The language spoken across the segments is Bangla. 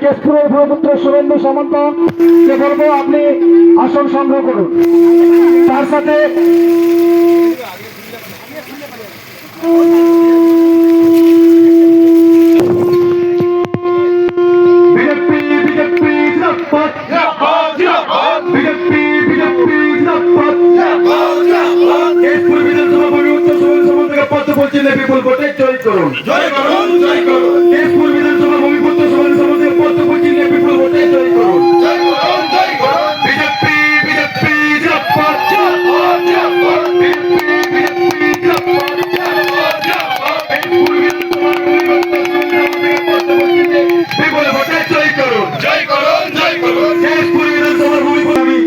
কেশপুরের ভূমিপুত্র শুভেন্দু সামন্ত কে বলবো আপনি আসন সংগ্রহ করুন। তার সাথে বিজেপি বিজেপি জিন্দাবাদ বিজেপি বিজেপি জিন্দাবাদ কেশপুর বিধানসভা ভূমিপুত্র শুভেন্দু সামন্তকে পত্র বলছি বিপুল ভোটে জয় করুন। জয় করুন, জয় করুন, কেশপুর বিধানসভা ভূমিপুত্র শুভেন্দু সামন্তকে পত্র বলছি বিপুল ভোটে জয় করুন। জয় করুন, জয় করুন। বিজেপি বিজেপি জিন্দাবাদ জিন্দাবাদ, জিন্দাবাদ, বিজেপি বিজেপি জিন্দাবাদ কেশপুর বিধানসভা ভূমিপুত্র শুভেন্দু সামন্তকে পত্র বলছি বিপুল ভোটে জয় করুন। জয় করুন, জয় করুন। কেশপুর বিধানসভার ভূমিপুত্র আমি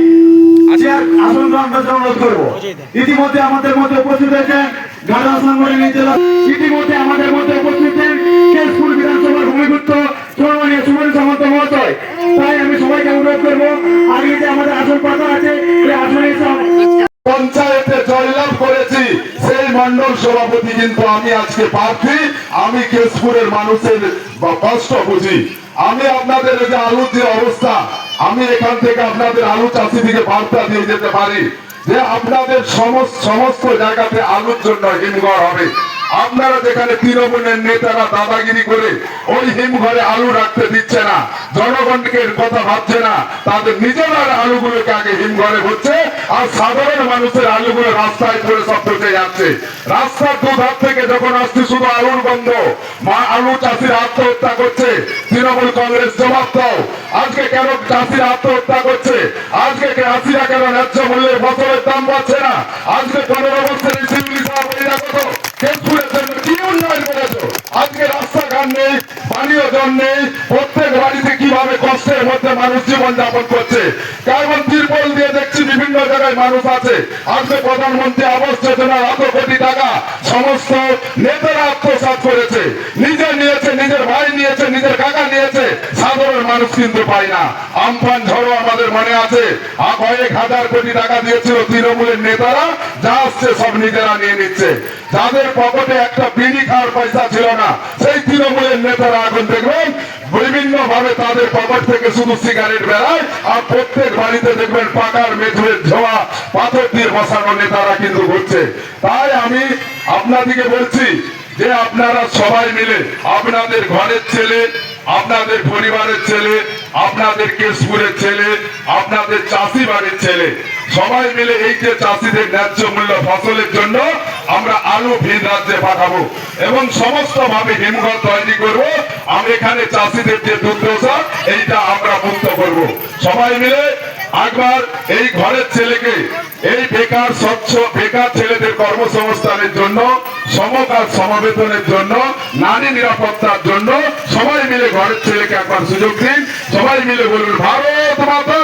চেয়ার আসন গ্রহণ অনুরোধ করবো। ইতিমধ্যে আমাদের মধ্যে উপস্থিত হয়েছেন গাড়া সাংগঠনিক জেলা, ইতিমধ্যে আমাদের মধ্যে উপস্থিত হয়েছেন কেশপুর বিধানসভার ভূমিপুত্র সম্মানীয় শুভেন্দু সামন্ত মহাশয়। তাই আমি সবাইকে অনুরোধ করবো আগে যে আমাদের আসন পাতা আছে এই আসনে পঞ্চায়েতে জয়লাভ করেছি সেই মন্ডল সভাপতি কিন্তু আমি আজকে প্রার্থী। আমি কেশপুরের মানুষের কষ্ট বুঝি। আমি আপনাদের যে আলুর যে অবস্থা, আমি এখান থেকে আপনাদের আলু চাষি থেকে বার্তা দিয়ে যেতে পারি যে আপনাদের সমস্ত জায়গাতে আলুর জন্য হিমঘর হবে। আপনারা যেখানে তৃণমূলের নেতারা দাদাগিরি করে ওই হিমঘরে আলু রাখতে দিচ্ছে না, জনগণকে কথা ভাবছে না, তাদের নিজেরা আলুগুলোকে আগে হিমঘরে হচ্ছে আর সাধারণ মানুষের আলুগুলো রাস্তায় পড়ে সব পচে যাচ্ছে। রাস্তার দুধার থেকে যখন আসছে শুধু আলুর গন্ধ, আলু চাষিরা আত্মহত্যা করছে। তৃণমূল কংগ্রেস জবাব দাও, আজকে কেন চাষিরা আত্মহত্যা করছে? আজকে চাষিরা কেন ন্যায্য মূল্যের ফসলের দাম পাচ্ছে না? আজকে 15 বছরের শিবলি সভাপতিরা কত কেশপুরের জন্য কি উন্নয়ন করেছো? আজকে রাস্তাঘাট নেই, পানীয় জল নেই, প্রত্যেক বাড়িতে কিভাবে কষ্টের মধ্যে মানুষ জীবন যাপন করছে। কেমন তিরপল দিয়ে দেখছি বিভিন্ন জায়গায় মানুষ আছে। আজকে প্রধানমন্ত্রী আবাস যোজনার এত কোটি টাকা সমস্ত নেতারা আত্মসাৎ করেছে, নিজে নিয়েছে, নিজের ভাই নিয়েছে, নিজের কাকা নিয়েছে, সাধারণ মানুষ কিন্তু পায় না। আমফান ঝড়ও আমাদের মনে আছে, কয়েক হাজার কোটি টাকা দিয়েছিল তৃণমূলের নেতারা, যা আসছে সব নিজেরা নিয়ে নিচ্ছে। যাদের পকেটে একটা বিড়ি খাওয়ার পয়সা ছিল না সেই তৃণমূলের নেতারা এখন দেখবেন বিভিন্ন ভাবে তাদের পকেট থেকে শুধু সিগারেট বেড়ায়, আর প্রত্যেক বাড়িতে দেখবেন পাকার মেঝের ঝোয়া পাথর দিয়ে বসানো নেতারা কিন্তু ঘুরছে। তাই আমি আপনাদেরকে বলছি যে আপনারা সবাই মিলে আপনাদের ঘরের ছেলে, আপনাদের পরিবারের ছেলে, আপনাদের কেশপুরের ছেলে, আপনাদের চাষি বাড়ির ছেলে, সবাই মিলে এই যে চাষিদের ন্যায্য মূল্য ফসলের জন্য আমরা আলু ভিন রাজ্যে পাঠাবো এবং সমস্ত ভাবে হিমঘর তৈরি করব। আমি এখানে চাষিদের যে দুর্দশা এইটা আমরা মুক্ত করব। সবাই মিলে একবার এই ঘরের ছেলেকে, এই বেকার স্বচ্ছ বেকার ছেলেদের কর্মসংস্থানের জন্য, সমকাল সমবেতনের জন্য, নারী নিরাপত্তার জন্য সবাই মিলে ঘরের ছেলেকে একবার সুযোগ দিন। সবাই মিলে বলুন ভারত মাতা।